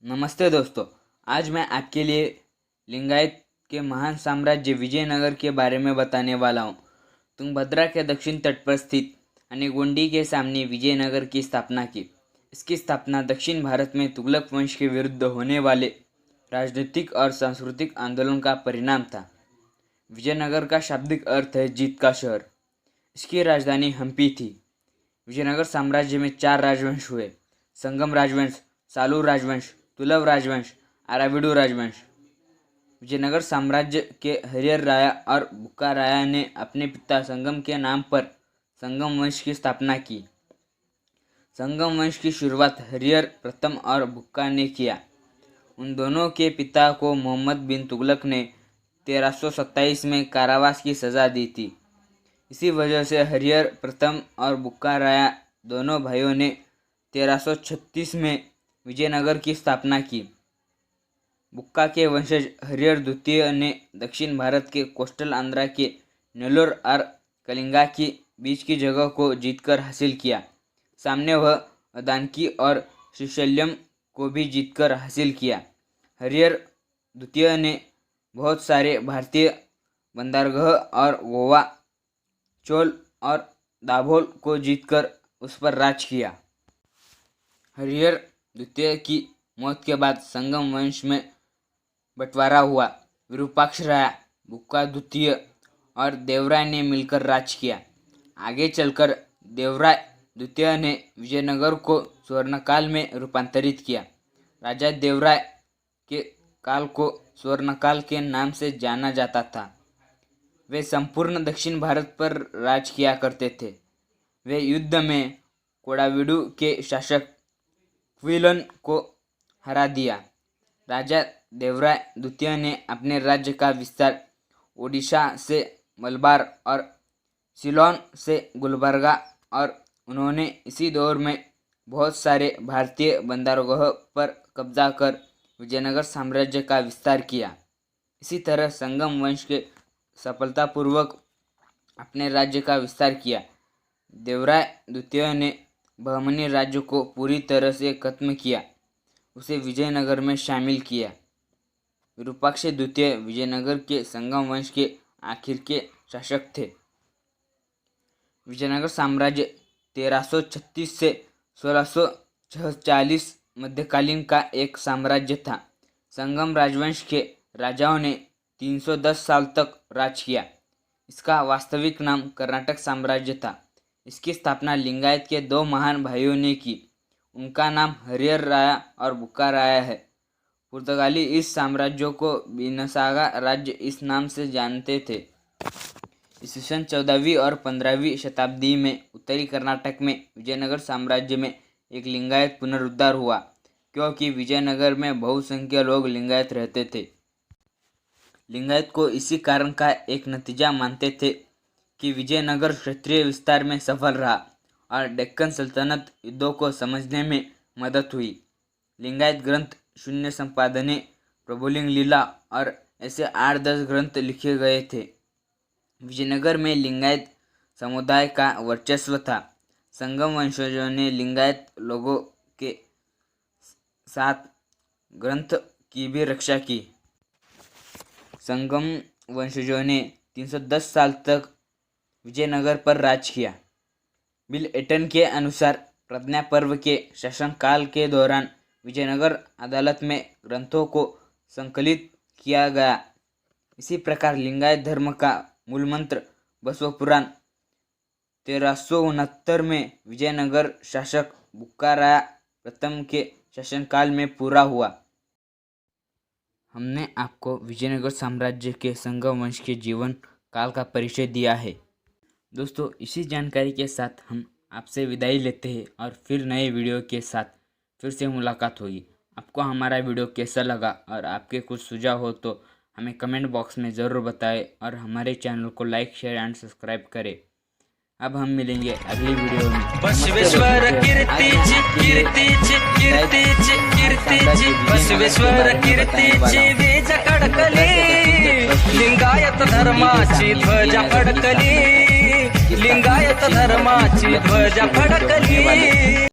नमस्ते दोस्तों। आज मैं आपके लिए लिंगायत के महान साम्राज्य विजयनगर के बारे में बताने वाला हूँ। तुंगभद्रा के दक्षिण तट पर स्थित अनेगोंडी के सामने विजयनगर की स्थापना की। इसकी स्थापना दक्षिण भारत में तुगलक वंश के विरुद्ध होने वाले राजनीतिक और सांस्कृतिक आंदोलन का परिणाम था। विजयनगर का शाब्दिक अर्थ है जीत का शहर। इसकी राजधानी हम्पी थी। विजयनगर साम्राज्य में 4 राजवंश हुए: संगम राजवंश, सालूर राजवंश, तुलव राजवंश, आराविडु राजवंश। विजयनगर साम्राज्य के हरिहर राया और बुक्का राया ने अपने पिता संगम के नाम पर संगम वंश की स्थापना की। संगम वंश की शुरुआत हरिहर प्रथम और बुक्का ने किया। उन दोनों के पिता को मोहम्मद बिन तुगलक ने 1327 में कारावास की सज़ा दी थी। इसी वजह से हरिहर प्रथम और बुक्का राया दोनों भाइयों ने 1336 में विजयनगर की स्थापना की। बुक्का के वंशज हरिहर द्वितीय ने दक्षिण भारत के कोस्टल आंध्रा के नेल्लोर और कलिंगा के बीच की जगह को जीतकर हासिल किया। सामने वह अदांकी और श्रीशैल्यम को भी जीतकर हासिल किया। हरिहर द्वितीय ने बहुत सारे भारतीय बंदरगाह और गोवा, चोल और दाभोल को जीतकर उस पर राज किया। हरिहर द्वितीय की मौत के बाद संगम वंश में बंटवारा हुआ। विरूपाक्ष राय, बुक्का द्वितीय और देवराय ने मिलकर राज किया। आगे चलकर देवराय द्वितीय ने विजयनगर को स्वर्णकाल में रूपांतरित किया। राजा देवराय के काल को स्वर्णकाल के नाम से जाना जाता था। वे संपूर्ण दक्षिण भारत पर राज किया करते थे। वे युद्ध में कोडाविडु के शासक क्विलन को हरा दिया। राजा देवराय द्वितीय ने अपने राज्य का विस्तार ओडिशा से मलबार और सिलोन से गुलबर्गा और उन्होंने इसी दौर में बहुत सारे भारतीय बंदरगाहों पर कब्जा कर विजयनगर साम्राज्य का विस्तार किया। इसी तरह संगम वंश के सफलतापूर्वक अपने राज्य का विस्तार किया। देवराय द्वितीय ने बहमनी राज्य को पूरी तरह से खत्म किया, उसे विजयनगर में शामिल किया। विरूपाक्ष द्वितीय विजयनगर के संगम वंश के आखिर के शासक थे। विजयनगर साम्राज्य 1336 से 1646 मध्यकालीन का एक साम्राज्य था। संगम राजवंश के राजाओं ने 310 साल तक राज किया। इसका वास्तविक नाम कर्नाटक साम्राज्य था। इसकी स्थापना लिंगायत के 2 महान भाइयों ने की। उनका नाम हरिहर राया और बुक्का राया है। पुर्तगाली इस साम्राज्य को बिनसागा राज्य इस नाम से जानते थे। ईस्वीसन 14वीं और 15वीं शताब्दी में उत्तरी कर्नाटक में विजयनगर साम्राज्य में एक लिंगायत पुनरुद्धार हुआ, क्योंकि विजयनगर में बहुसंख्य लोग लिंगायत रहते थे। लिंगायत को इसी कारण का एक नतीजा मानते थे कि विजयनगर क्षेत्रीय विस्तार में सफल रहा और डेक्कन सल्तनत युद्धों को समझने में मदद हुई। लिंगायत ग्रंथ शून्य संपादने, प्रभुलिंग लीला और ऐसे 8-10 ग्रंथ लिखे गए थे। विजयनगर में लिंगायत समुदाय का वर्चस्व था। संगम वंशजों ने लिंगायत लोगों के साथ ग्रंथ की भी रक्षा की। संगम वंशजों ने 310 साल तक विजयनगर पर राज किया। बिल एटन के अनुसार प्रज्ञा पर्व के शासनकाल के दौरान विजयनगर अदालत में ग्रंथों को संकलित किया गया। इसी प्रकार लिंगायत धर्म का मूलमंत्र बसव पुराण 1369 में विजयनगर शासक बुक्का राया प्रथम के शासनकाल में पूरा हुआ। हमने आपको विजयनगर साम्राज्य के संगम वंश के जीवन काल का परिचय दिया है। दोस्तों, इसी जानकारी के साथ हम आपसे विदाई लेते हैं और फिर नए वीडियो के साथ फिर से मुलाकात होगी। आपको हमारा वीडियो कैसा लगा और आपके कुछ सुझाव हो तो हमें कमेंट बॉक्स में ज़रूर बताएं और हमारे चैनल को लाइक, शेयर एंड सब्सक्राइब करें। अब हम मिलेंगे अगली वीडियो में। बसवेश्वर कीर्तीची कीर्तीची कीर्तीची कीर्तीची बसवेश्वर कीर्तीची वीज कडकली लिंगायत धर्माची ध्वजा फडकली लिंगायत धर्माची ध्वजा फडकली।